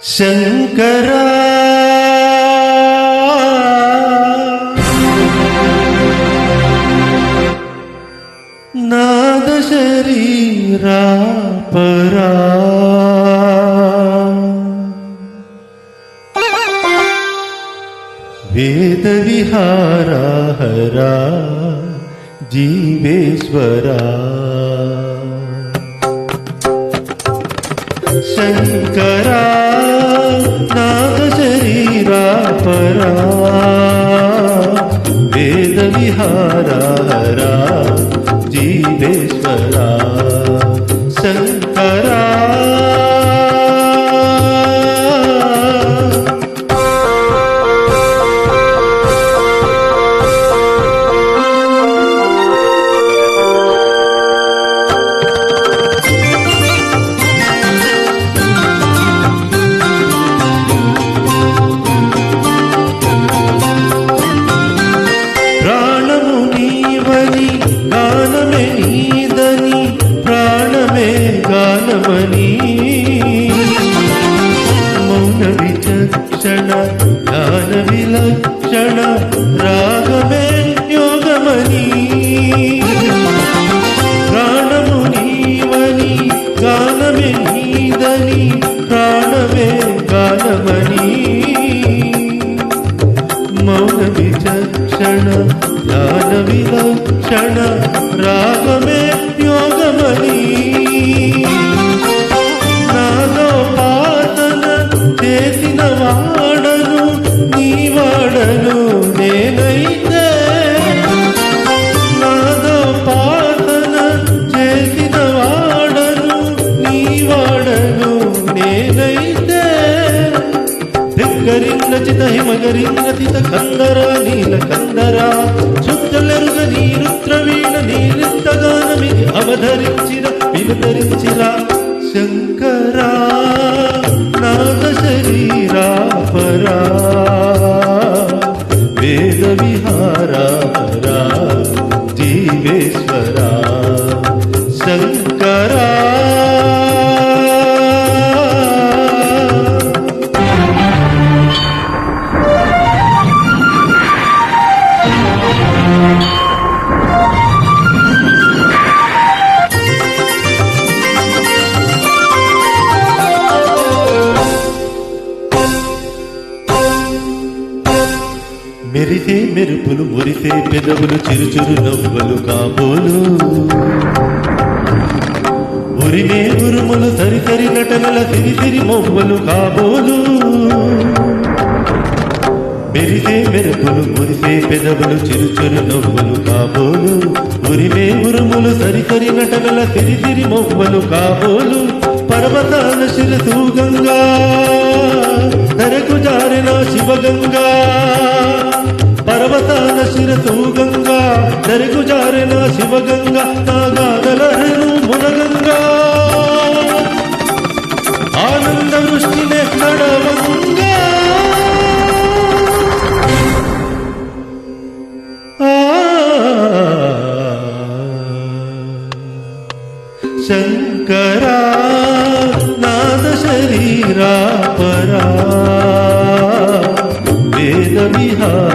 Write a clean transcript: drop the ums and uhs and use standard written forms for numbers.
शंकरा नाद शरीरा परा वेद विहारा हरा जीवेश्वरा शंकरा नाद शरीरा परा वेद विहारा हरा जीवेश्वरा शंकरा मौन विचक्षण ज्ञान विलक्षण रागमे योगमणि प्राणमुनीवनि गानमे नीदनि प्राणमे गानमणि मौन विचक्षण ज्ञान विलक्षण रागमे योगमणि వాడను నీ వాడను నేనైతే నాదో పాతన చేసిన వాడను నీ వాడను నేనైతే దిగ్గరిన్న చిత హిమగరిన్న తిత కందర నీల కందర శుద్ధలెరుగ నీరుద్రవీణ నీరిత్తగానమిది అవధరించిన వినతరించిన శంకరా नाद शरीरा परा वेद विहारा परा जीवेश्वरा शंकरा మెరిసే మెరుపులు మురిసే పెదవులు చిరుచురు నవ్వులు కాబోలు ఉరిమే ఉరుములు సరిసరి నటనల సిరిసిరి మొవ్వలు కాబోలు మెరిసే మెరుపులు మురిసే పెదవులు చిరుచురు నవ్వులు కాబోలు ఉరిమే ఉరుములు సరిసరి నటనల సిరిసిరి మొవ్వలు కాబోలు పర్వతాల శిరసు గంగా ధరకు జారిన శివగంగా పర్వతాల శిరసు గంగా ధరకు జారిన శివగంగా నాగాదలహరు మునగంగా ఆనంద వృష్టినే నడవంగా శంకరా नाद शरीरा परा वेद विहारा